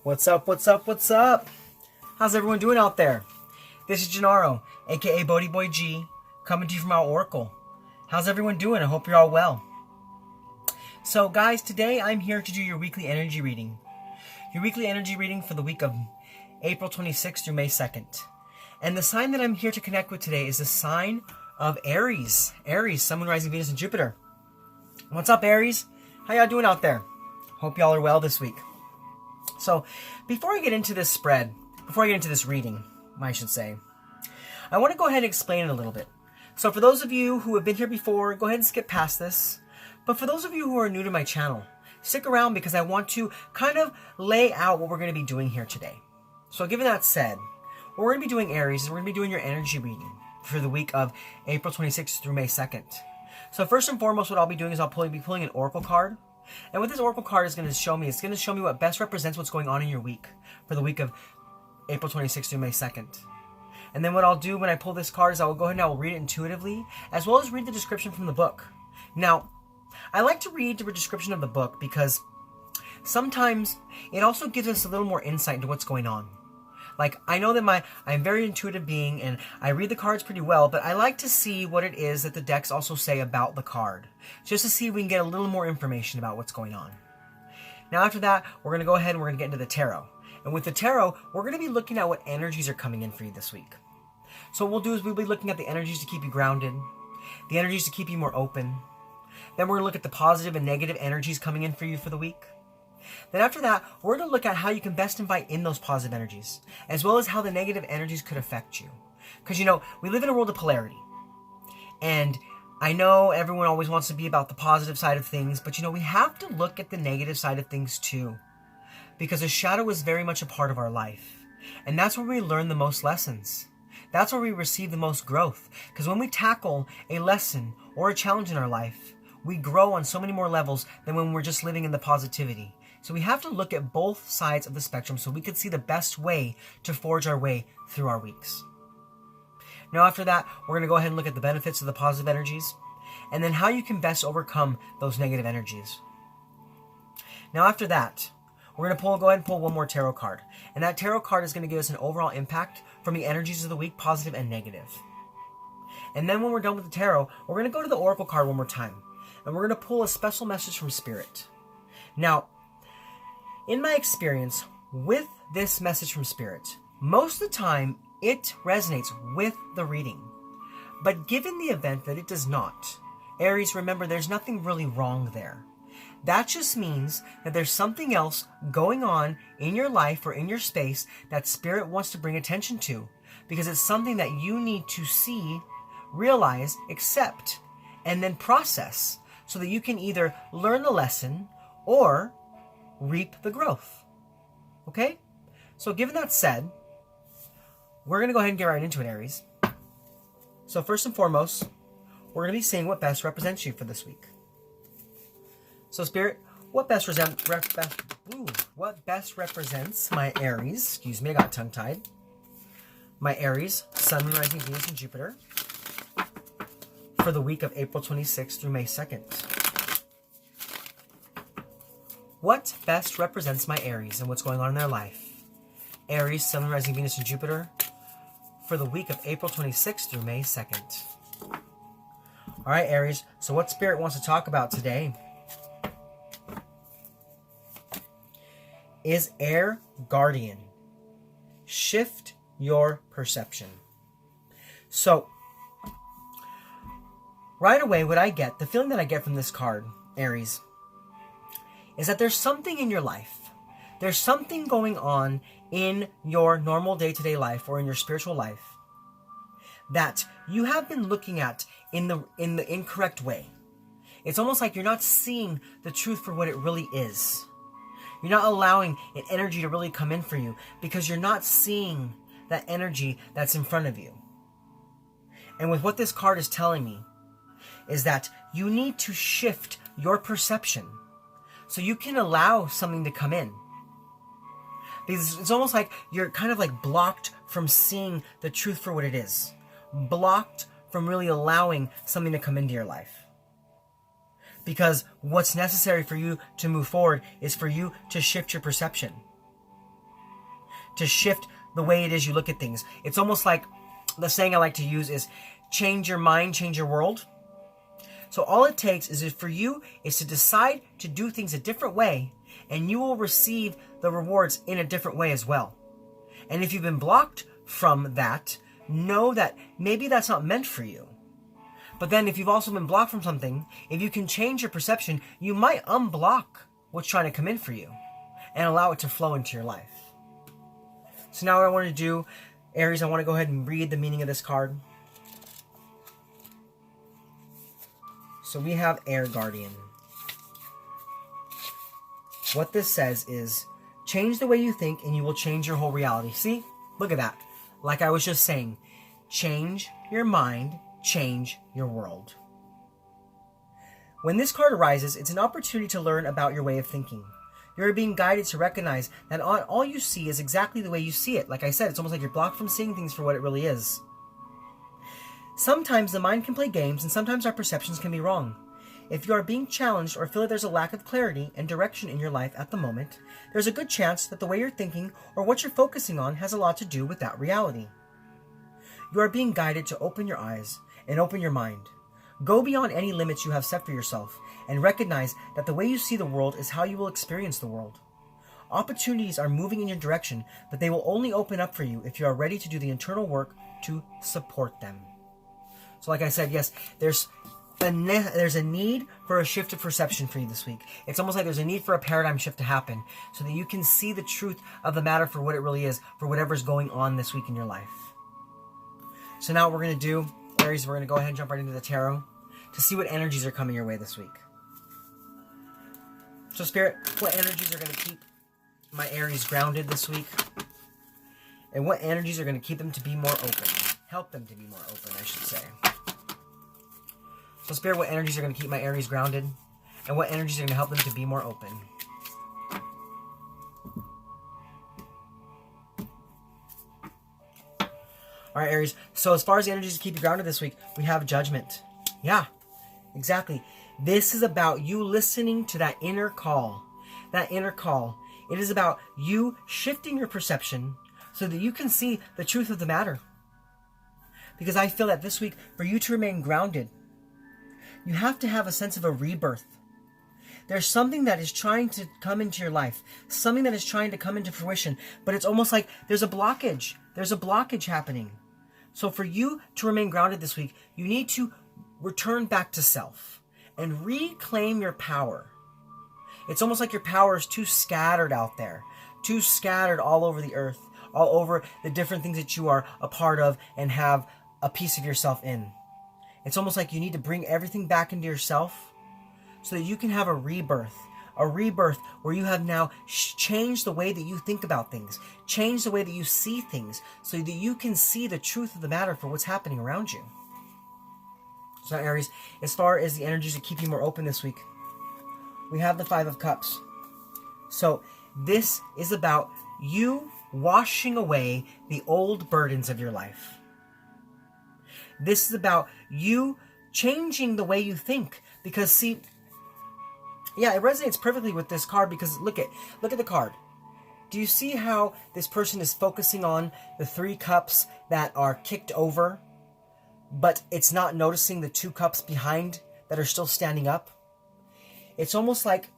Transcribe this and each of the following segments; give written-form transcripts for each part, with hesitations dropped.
What's up, what's up, what's up? How's everyone doing out there? This is Gennaro, aka BhodiBoy G, coming to you from our Oracle. How's everyone doing? I hope you're all well. So guys, today I'm here to do your weekly energy reading. Your weekly energy reading for the week of April 26th through May 2nd. And the sign that I'm here to connect with today is the sign of Aries. Aries, Sun, Moon, Rising, Venus, and Jupiter. What's up, Aries? How y'all doing out there? Hope y'all are well this week. So, before I get into this reading, I should say, I want to go ahead and explain it a little bit. So for those of you who have been here before, go ahead and skip past this. But for those of you who are new to my channel, stick around because I want to kind of lay out what we're going to be doing here today. So given that said, what we're going to be doing, Aries, is we're going to be doing your energy reading for the week of April 26th through May 2nd. So first and foremost, what I'll be doing is I'll be pulling an oracle card. And what this oracle card is going to show me, it's going to show me what best represents what's going on in your week for the week of April 26th through May 2nd. And then what I'll do when I pull this card is I will go ahead and I will read it intuitively, as well as read the description from the book. Now, I like to read the description of the book because sometimes it also gives us a little more insight into what's going on. Like, I know that I'm a very intuitive being and I read the cards pretty well, but I like to see what it is that the decks also say about the card, just to see if we can get a little more information about what's going on. Now after that, we're going to go ahead and we're going to get into the tarot. And with the tarot, we're going to be looking at what energies are coming in for you this week. So what we'll do is we'll be looking at the energies to keep you grounded, the energies to keep you more open. Then we're going to look at the positive and negative energies coming in for you for the week. Then after that, we're going to look at how you can best invite in those positive energies, as well as how the negative energies could affect you. Because, we live in a world of polarity. And I know everyone always wants to be about the positive side of things, but, we have to look at the negative side of things too. Because the shadow is very much a part of our life. And that's where we learn the most lessons. That's where we receive the most growth. Because when we tackle a lesson or a challenge in our life, we grow on so many more levels than when we're just living in the positivity. So we have to look at both sides of the spectrum so we can see the best way to forge our way through our weeks. Now after that, we're going to go ahead and look at the benefits of the positive energies, and then how you can best overcome those negative energies. Now after that, we're going to go ahead and pull one more tarot card. And that tarot card is going to give us an overall impact from the energies of the week, positive and negative. And then when we're done with the tarot, we're going to go to the oracle card one more time. And we're going to pull a special message from Spirit. Now, in my experience with this message from Spirit, most of the time it resonates with the reading. But given the event that it does not, Aries, remember there's nothing really wrong there. That just means that there's something else going on in your life or in your space that Spirit wants to bring attention to, because it's something that you need to see, realize, accept, and then process so that you can either learn the lesson or reap the growth. Okay? So given that said, we're going to go ahead and get right into it, Aries. So first and foremost, we're going to be seeing what best represents you for this week. So Spirit, what best represents my Aries, excuse me, I got tongue-tied, my Aries, Sun, Moon, Rising, Venus, and Jupiter for the week of April 26th through May 2nd. What best represents my Aries and what's going on in their life? Aries, Sun, Moon, Rising, Venus, and Jupiter for the week of April 26th through May 2nd. All right, Aries, so what Spirit wants to talk about today is Air Guardian. Shift your perception. So, right away, the feeling that I get from this card, Aries, is that there's something in your life. There's something going on in your normal day-to-day life or in your spiritual life that you have been looking at in the incorrect way. It's almost like you're not seeing the truth for what it really is. You're not allowing an energy to really come in for you because you're not seeing that energy that's in front of you. And with what this card is telling me is that you need to shift your perception so you can allow something to come in. Because it's almost like you're kind of like blocked from seeing the truth for what it is. Blocked from really allowing something to come into your life. Because what's necessary for you to move forward is for you to shift your perception. to shift the way it is you look at things. It's almost like the saying I like to use is change your mind, change your world. So all it takes is for you is to decide to do things a different way, and you will receive the rewards in a different way as well. And if you've been blocked from that, know that maybe that's not meant for you. But then if you've also been blocked from something, if you can change your perception, you might unblock what's trying to come in for you and allow it to flow into your life. So now what I want to do, Aries, I want to go ahead and read the meaning of this card. So we have Air Guardian. What this says is, change the way you think and you will change your whole reality. See? Look at that. Like I was just saying, change your mind, change your world. When this card arises, it's an opportunity to learn about your way of thinking. You're being guided to recognize that all you see is exactly the way you see it. Like I said, it's almost like you're blocked from seeing things for what it really is. Sometimes the mind can play games, and sometimes our perceptions can be wrong. If you are being challenged or feel that there's a lack of clarity and direction in your life at the moment, there's a good chance that the way you're thinking or what you're focusing on has a lot to do with that reality. You are being guided to open your eyes and open your mind. Go beyond any limits you have set for yourself and recognize that the way you see the world is how you will experience the world. Opportunities are moving in your direction, but they will only open up for you if you are ready to do the internal work to support them. So like I said, yes, there's a need for a shift of perception for you this week. It's almost like there's a need for a paradigm shift to happen so that you can see the truth of the matter for what it really is, for whatever's going on this week in your life. So now what we're going to do, Aries, we're going to go ahead and jump right into the tarot to see what energies are coming your way this week. So Spirit, what energies are going to keep my Aries grounded this week? And what energies are going to keep them to be more open? Help them to be more open, I should say. So Spirit, what energies are going to keep my Aries grounded? And what energies are going to help them to be more open? Alright, Aries. So as far as the energies to keep you grounded this week, we have Judgment. Yeah, exactly. This is about you listening to that inner call. That inner call. It is about you shifting your perception so that you can see the truth of the matter. Because I feel that this week, for you to remain grounded, you have to have a sense of a rebirth. There's something that is trying to come into your life, something that is trying to come into fruition, but it's almost like there's a blockage. There's a blockage happening. So for you to remain grounded this week, you need to return back to self and reclaim your power. It's almost like your power is too scattered out there, too scattered all over the earth, all over the different things that you are a part of and have a piece of yourself in. It's almost like you need to bring everything back into yourself so that you can have a rebirth where you have now changed the way that you think about things, changed the way that you see things, so that you can see the truth of the matter for what's happening around you. So Aries, as far as the energies that keep you more open this week, we have the Five of Cups. So this is about you washing away the old burdens of your life. This is about you changing the way you think. Because see, yeah, it resonates perfectly with this card because look at the card. Do you see how this person is focusing on the 3 cups that are kicked over, but it's not noticing the 2 cups behind that are still standing up? It's almost like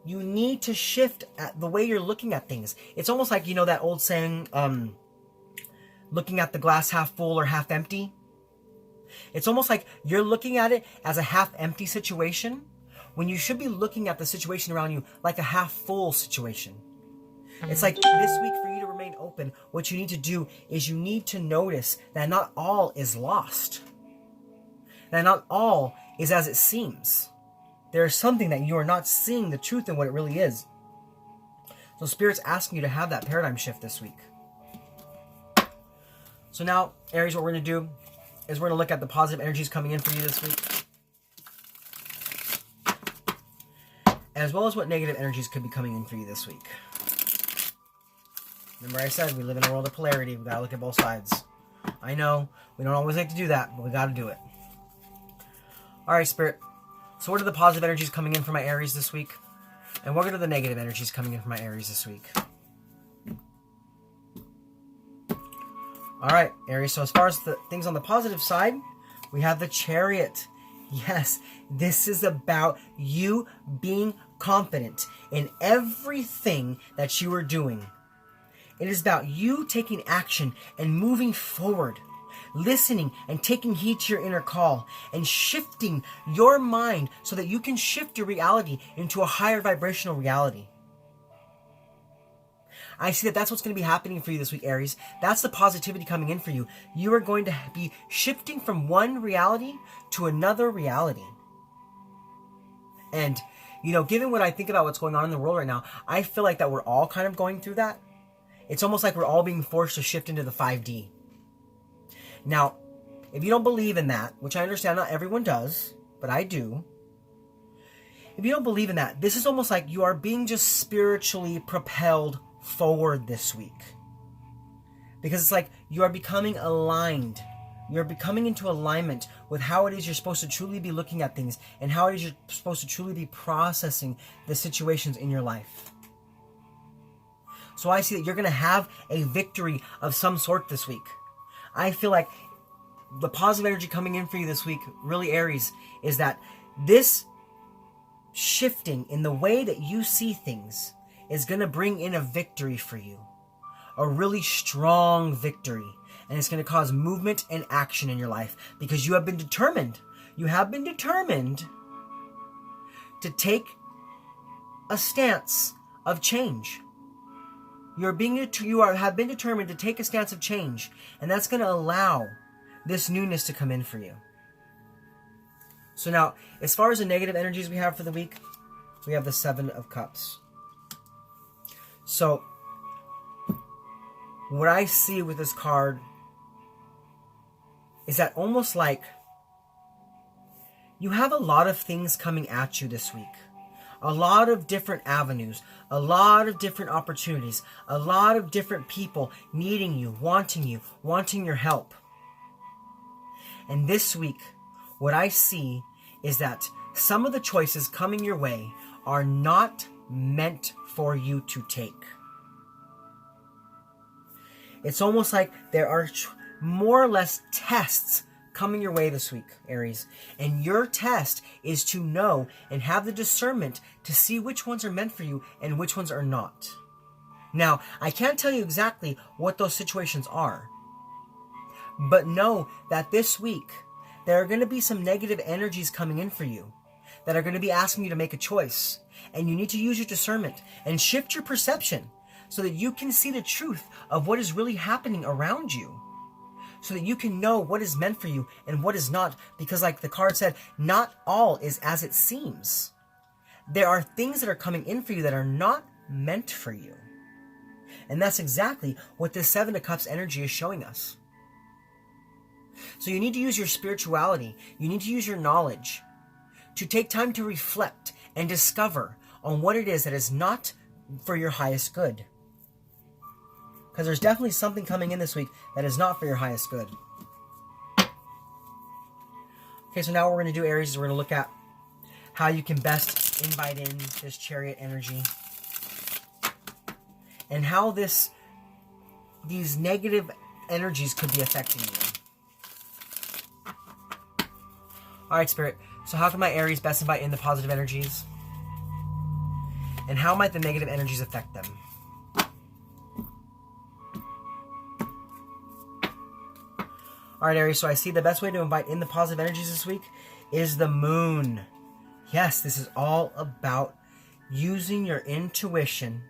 you need to shift at the way you're looking at things. It's almost like, you know, that old saying, looking at the glass half full or half empty. It's almost like you're looking at it as a half empty situation when you should be looking at the situation around you like a half full situation. It's like this week for you to remain open, what you need to do is you need to notice that not all is lost. That not all is as it seems. There is something that you are not seeing the truth in what it really is. So Spirit's asking you to have that paradigm shift this week. So now, Aries, what we're going to do is we're going to look at the positive energies coming in for you this week, as well as what negative energies could be coming in for you this week. Remember I said we live in a world of polarity. We've got to look at both sides. I know, we don't always like to do that, but we got to do it. Alright, Spirit. So what are the positive energies coming in for my Aries this week? And what are the negative energies coming in for my Aries this week? All right, Aries. So as far as the things on the positive side, we have the Chariot. Yes, this is about you being confident in everything that you are doing. It is about you taking action and moving forward, listening and taking heed to your inner call, and shifting your mind so that you can shift your reality into a higher vibrational reality. I see that that's what's going to be happening for you this week, Aries. That's the positivity coming in for you. You are going to be shifting from one reality to another reality. And, given what I think about what's going on in the world right now, I feel like that we're all kind of going through that. It's almost like we're all being forced to shift into the 5D. Now, if you don't believe in that, which I understand not everyone does, but I do. If you don't believe in that, this is almost like you are being just spiritually propelled forward this week. Because it's like you are becoming aligned. You're becoming into alignment with how it is you're supposed to truly be looking at things and how it is you're supposed to truly be processing the situations in your life. So I see that you're going to have a victory of some sort this week. I feel like the positive energy coming in for you this week, really, Aries, is that this shifting in the way that you see things is going to bring in a victory for you. A really strong victory. And it's going to cause movement and action in your life because you have been determined. You have been determined to take a stance of change. You have been determined to take a stance of change. And that's going to allow this newness to come in for you. So now, as far as the negative energies we have for the week, we have the 7 of Cups. So, what I see with this card is that almost like you have a lot of things coming at you this week. A lot of different avenues, a lot of different opportunities, a lot of different people needing you, wanting your help. And this week, what I see is that some of the choices coming your way are not meant for you to take. It's almost like there are more or less tests coming your way this week, Aries. And your test is to know and have the discernment to see which ones are meant for you and which ones are not. Now, I can't tell you exactly what those situations are. But know that this week, there are going to be some negative energies coming in for you that are going to be asking you to make a choice. And you need to use your discernment and shift your perception so that you can see the truth of what is really happening around you. So that you can know what is meant for you and what is not. Because like the card said, not all is as it seems. There are things that are coming in for you that are not meant for you. And that's exactly what this 7 of Cups energy is showing us. So you need to use your spirituality. You need to use your knowledge to take time to reflect and discover on what it is that is not for your highest good. Because there's definitely something coming in this week that is not for your highest good. Okay, so now what we're going to do, Aries, is we're going to look at how you can best invite in this Chariot energy. And how these negative energies could be affecting you. Alright, Spirit. So how can my Aries best invite in the positive energies? And how might the negative energies affect them? Alright, Aries, so I see the best way to invite in the positive energies this week is the moon. Yes, this is all about using your intuition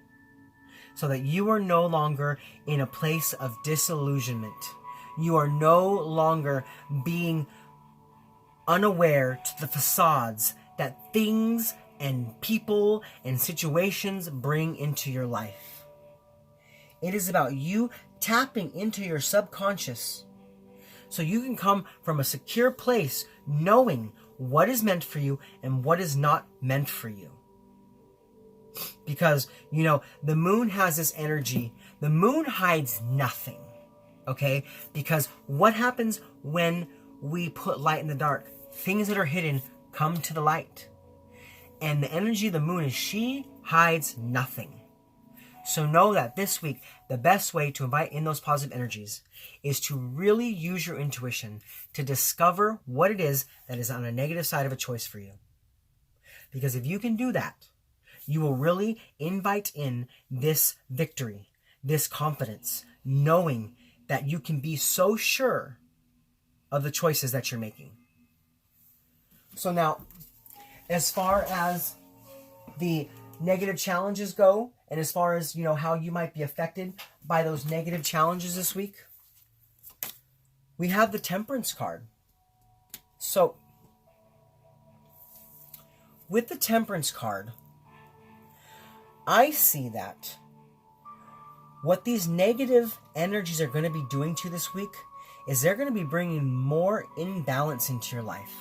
so that you are no longer in a place of disillusionment. You are no longer being unaware to the facades that things and people and situations bring into your life. It is about you tapping into your subconscious so you can come from a secure place knowing what is meant for you and what is not meant for you. Because, the moon has this energy. The moon hides nothing, okay? Because what happens when we put light in the dark? Things that are hidden come to the light. And the energy of the moon is she hides nothing. So know that this week, the best way to invite in those positive energies is to really use your intuition to discover what it is that is on a negative side of a choice for you. Because if you can do that, you will really invite in this victory, this confidence, knowing that you can be so sure of the choices that you're making. So now, as far as the negative challenges go, and as far as, how you might be affected by those negative challenges this week, we have the Temperance card. So, with the Temperance card, I see that what these negative energies are going to be doing to you this week is they're going to be bringing more imbalance into your life.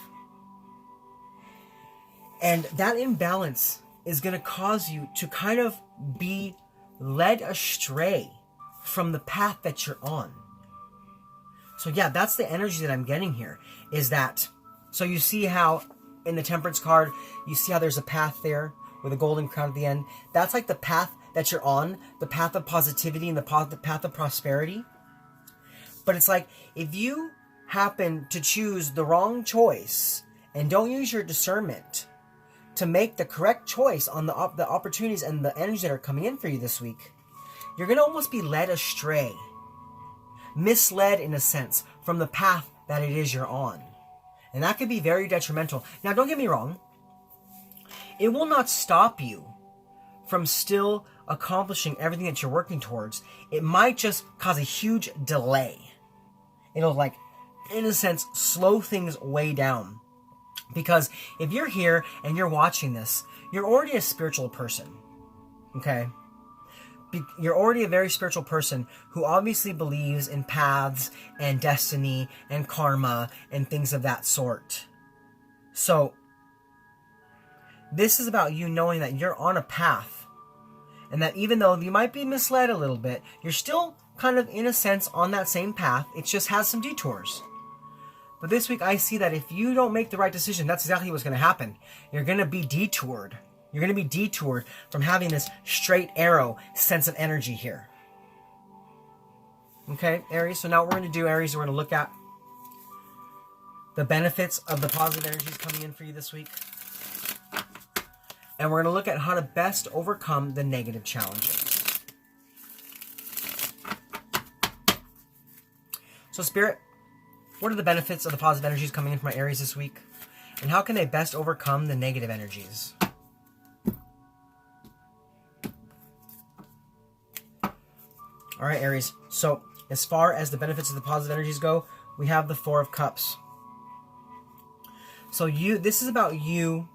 And that imbalance is going to cause you to kind of be led astray from the path that you're on. So yeah, that's the energy that I'm getting here, is that, so you see how in the Temperance card, you see how there's a path there with a golden crown at the end. That's like the path that you're on, the path of positivity and the path of prosperity. But it's like, if you happen to choose the wrong choice and don't use your discernment to make the correct choice on the opportunities and the energies that are coming in for you this week, you're going to almost be led astray, misled in a sense, from the path that it is you're on. And that could be very detrimental. Now, don't get me wrong. It will not stop you from still accomplishing everything that you're working towards. It might just cause a huge delay. It'll, in a sense, slow things way down. Because if you're here and you're watching this, you're already a spiritual person. Okay? You're already a very spiritual person who obviously believes in paths and destiny and karma and things of that sort. So, this is about you knowing that you're on a path. And that even though you might be misled a little bit, you're still kind of, in a sense, on that same path. It just has some detours. But this week, I see that if you don't make the right decision, that's exactly what's going to happen. You're going to be detoured. You're going to be detoured from having this straight arrow sense of energy here. Okay, Aries? So now what we're going to do, Aries, we're going to look at the benefits of the positive energies coming in for you this week. And we're going to look at how to best overcome the negative challenges. So, Spirit, what are the benefits of the positive energies coming in from my Aries this week? And how can they best overcome the negative energies? All right, Aries. So, as far as the benefits of the positive energies go, we have the Four of Cups. So, this is about you.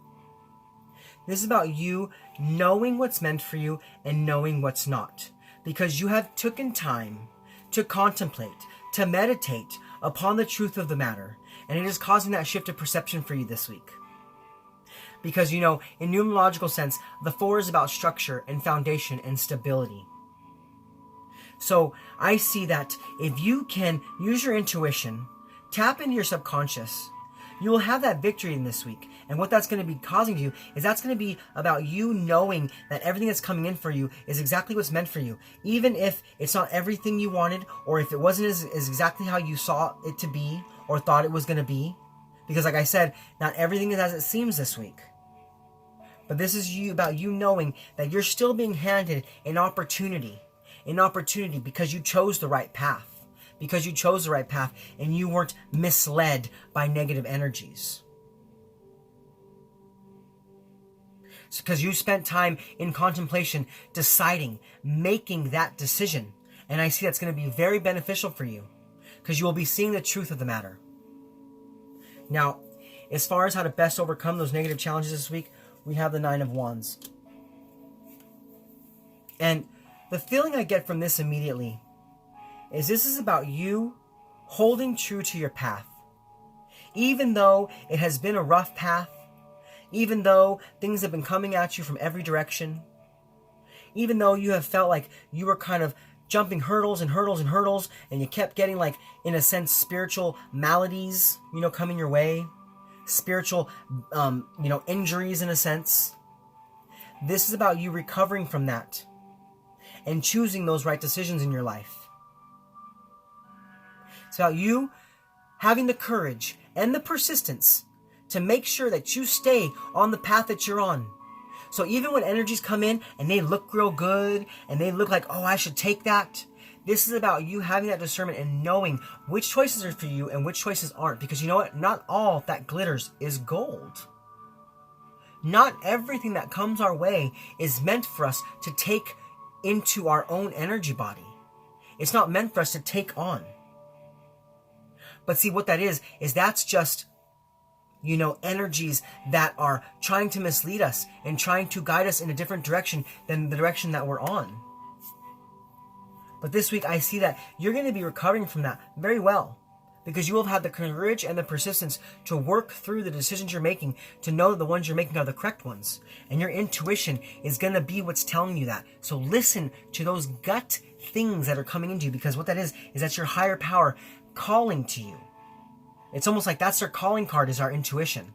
This is about you knowing what's meant for you and knowing what's not. Because you have taken time to contemplate, to meditate upon the truth of the matter. And it is causing that shift of perception for you this week. Because, in numerological sense, the 4 is about structure and foundation and stability. So I see that if you can use your intuition, tap into your subconscious, you will have that victory in this week. And what that's going to be causing you is that's going to be about you knowing that everything that's coming in for you is exactly what's meant for you. Even if it's not everything you wanted, or if it wasn't as exactly how you saw it to be or thought it was going to be. Because like I said, not everything is as it seems this week. But this is about you knowing that you're still being handed an opportunity because you chose the right path. Because you chose the right path and you weren't misled by negative energies. It's because you spent time in contemplation, deciding, making that decision. And I see that's going to be very beneficial for you because you will be seeing the truth of the matter. Now, as far as how to best overcome those negative challenges this week, we have the 9 of Wands. And the feeling I get from this immediately is this is about you holding true to your path. Even though it has been a rough path, even though things have been coming at you from every direction, even though you have felt like you were kind of jumping hurdles and hurdles and hurdles, and you kept getting, like, in a sense, spiritual maladies, coming your way, spiritual, injuries in a sense. This is about you recovering from that and choosing those right decisions in your life. It's about you having the courage and the persistence to make sure that you stay on the path that you're on. So even when energies come in and they look real good and they look like, oh, I should take that, this is about you having that discernment and knowing which choices are for you and which choices aren't. Because you know what? Not all that glitters is gold. Not everything that comes our way is meant for us to take into our own energy body. It's not meant for us to take on. But see, what that is that's just, energies that are trying to mislead us and trying to guide us in a different direction than the direction that we're on. But this week, I see that you're going to be recovering from that very well, because you will have had the courage and the persistence to work through the decisions you're making, to know that the ones you're making are the correct ones. And your intuition is going to be what's telling you that. So listen to those gut things that are coming into you, because what that is that's your higher power calling to you. It's almost like that's their calling card, is our intuition.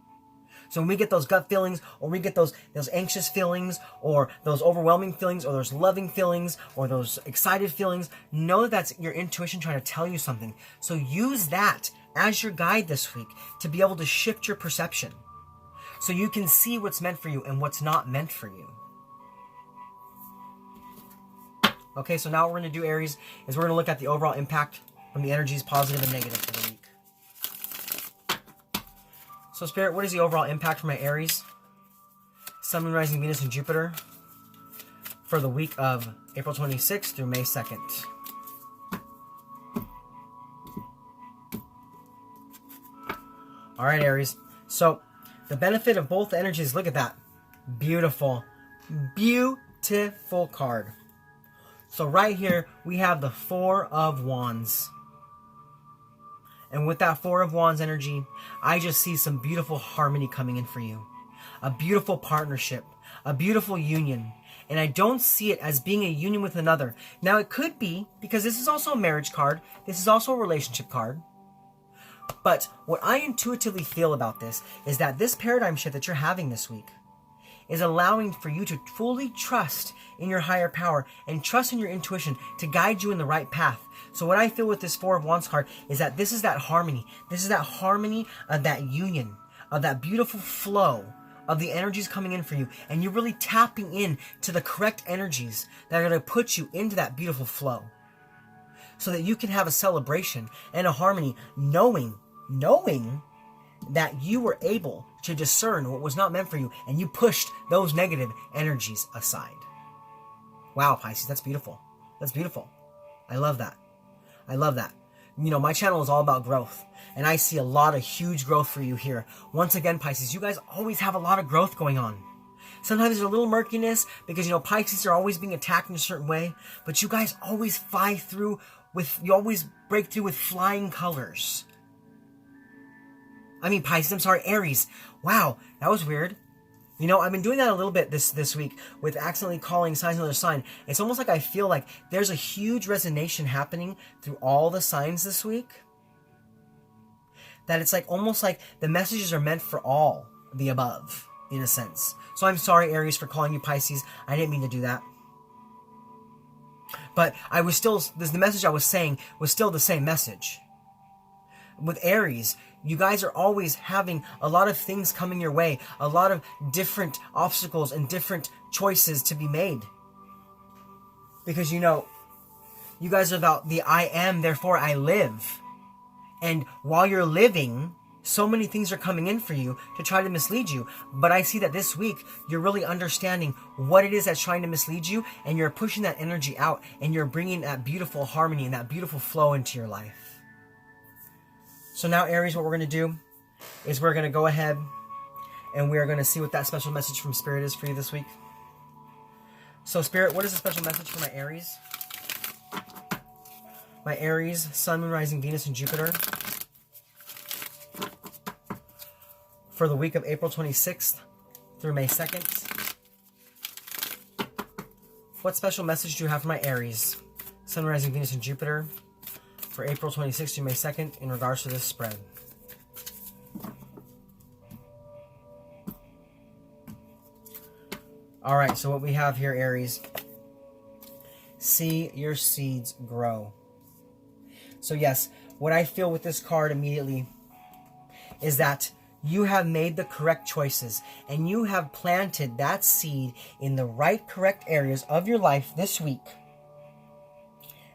So when we get those gut feelings, or we get those anxious feelings, or those overwhelming feelings, or those loving feelings, or those excited feelings, know that that's your intuition trying to tell you something. So use that as your guide this week to be able to shift your perception, so you can see what's meant for you and what's not meant for you. Okay, so now what we're going to do, Aries, is we're going to look at the overall impact from the energies, positive and negative, for the week. So Spirit, what is the overall impact for my Aries, Sun, Moon, Rising, Venus, and Jupiter for the week of April 26th through May 2nd? All right, Aries. So the benefit of both energies, look at that. Beautiful, beautiful card. So right here, we have the Four of Wands. And with that Four of Wands energy, I just see some beautiful harmony coming in for you. A beautiful partnership, a beautiful union. And I don't see it as being a union with another. Now it could be, because this is also a marriage card. This is also a relationship card. But what I intuitively feel about this is that this paradigm shift that you're having this week is allowing for you to fully trust in your higher power and trust in your intuition to guide you in the right path. So what I feel with this Four of Wands card is that this is that harmony. This is that harmony of that union, of that beautiful flow of the energies coming in for you. And you're really tapping in to the correct energies that are going to put you into that beautiful flow, so that you can have a celebration and a harmony, knowing that you were able to discern what was not meant for you, and you pushed those negative energies aside. Wow, Pisces, that's beautiful. That's beautiful. I love that. I love that. My channel is all about growth, and I see a lot of huge growth for you here. Once again, Pisces, you guys always have a lot of growth going on. Sometimes there's a little murkiness because, Pisces are always being attacked in a certain way, but you guys always you always break through with flying colors. Pisces, I'm sorry, Aries. Wow, that was weird. I've been doing that a little bit this week with accidentally calling signs another sign. It's almost like I feel like there's a huge resonation happening through all the signs this week. That it's like almost like the messages are meant for all the above, in a sense. So I'm sorry, Aries, for calling you Pisces. I didn't mean to do that. But the message I was saying was still the same message. With Aries, you guys are always having a lot of things coming your way, a lot of different obstacles and different choices to be made. Because you guys are about the I am, therefore I live. And while you're living, so many things are coming in for you to try to mislead you. But I see that this week, you're really understanding what it is that's trying to mislead you, and you're pushing that energy out, and you're bringing that beautiful harmony and that beautiful flow into your life. So now, Aries, what we're going to do is we're going to go ahead and we are going to see what that special message from Spirit is for you this week. So, Spirit, what is the special message for my Aries? My Aries, Sun, Moon, Rising, Venus, and Jupiter for the week of April 26th through May 2nd. What special message do you have for my Aries, Sun, Rising, Venus, and Jupiter for April 26th to May 2nd in regards to this spread? Alright, so what we have here, Aries, see your seeds grow. So yes, what I feel with this card immediately is that you have made the correct choices and you have planted that seed in the right, correct areas of your life this week.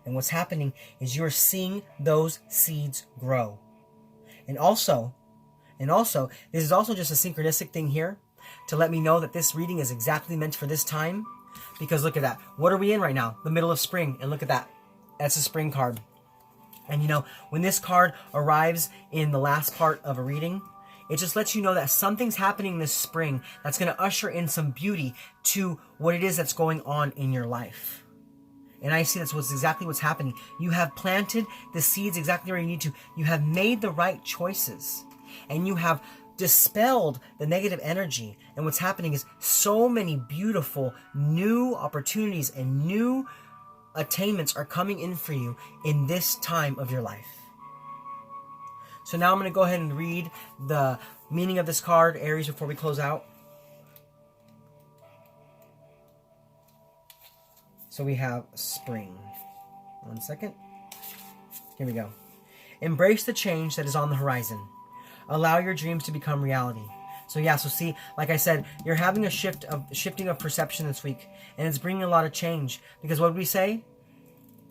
And what's happening is you're seeing those seeds grow. And also, this is also just a synchronistic thing here to let me know that this reading is exactly meant for this time. Because look at that. What are we in right now? The middle of spring. And look at that. That's a spring card. And you know, when this card arrives in the last part of a reading, it just lets you know that something's happening this spring that's going to usher in some beauty to what it is that's going on in your life. And I see that's exactly what's happening. You have planted the seeds exactly where you need to. You have made the right choices. And you have dispelled the negative energy. And what's happening is so many beautiful new opportunities and new attainments are coming in for you in this time of your life. So now I'm going to go ahead and read the meaning of this card, Aries, before we close out. So we have spring. 1 second. Here we go. Embrace the change that is on the horizon. Allow your dreams to become reality. So yeah, so see, like I said, you're having a shifting of perception this week, and it's bringing a lot of change. Because what did we say?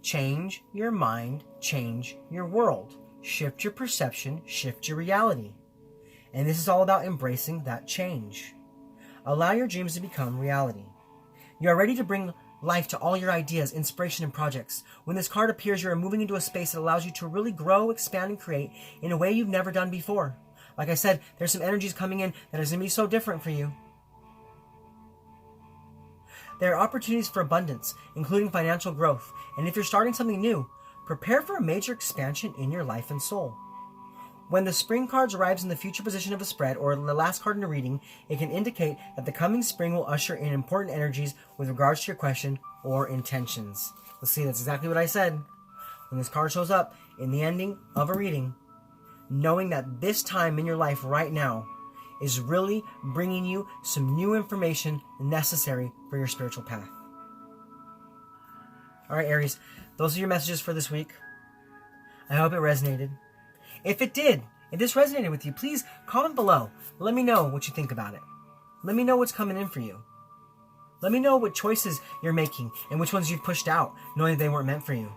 Change your mind, change your world. Shift your perception, shift your reality. And this is all about embracing that change. Allow your dreams to become reality. You are ready to bring life to all your ideas, inspiration, and projects. When this card appears, you are moving into a space that allows you to really grow, expand, and create in a way you've never done before. Like I said, there's some energies coming in that is going to be so different for you. There are opportunities for abundance, including financial growth. And if you're starting something new, prepare for a major expansion in your life and soul. When the spring cards arrives in the future position of a spread or the last card in a reading, it can indicate that the coming spring will usher in important energies with regards to your question or intentions. Let's see, that's exactly what I said. When this card shows up in the ending of a reading, knowing that this time in your life right now is really bringing you some new information necessary for your spiritual path. All right, Aries, those are your messages for this week. I hope it resonated. If it did, if this resonated with you, please comment below. Let me know what you think about it. Let me know what's coming in for you. Let me know what choices you're making and which ones you've pushed out, knowing that they weren't meant for you.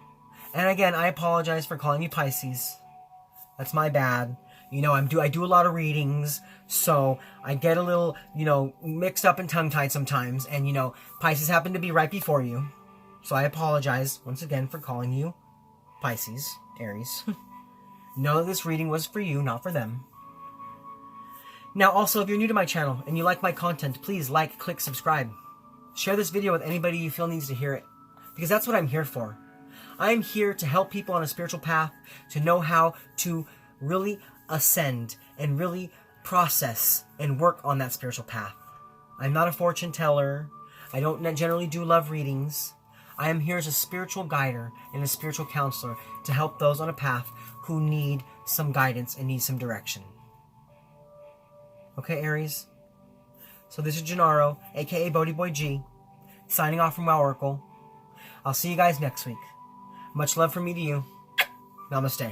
And again, I apologize for calling you Pisces. That's my bad. You know, I do a lot of readings, so I get a little, mixed up and tongue-tied sometimes. And, Pisces happened to be right before you. So I apologize once again for calling you Pisces, Aries. Know that this reading was for you, not for them. Now, also, if you're new to my channel and you like my content, please like, click, subscribe. Share this video with anybody you feel needs to hear it, because that's what I'm here for. I'm here to help people on a spiritual path to know how to really ascend and really process and work on that spiritual path. I'm not a fortune teller. I don't generally do love readings. I am here as a spiritual guider and a spiritual counselor to help those on a path who need some guidance and need some direction. Okay, Aries? So this is Gennaro, aka BhodiBoy G, signing off from Wow Oracle. I'll see you guys next week. Much love from me to you. Namaste.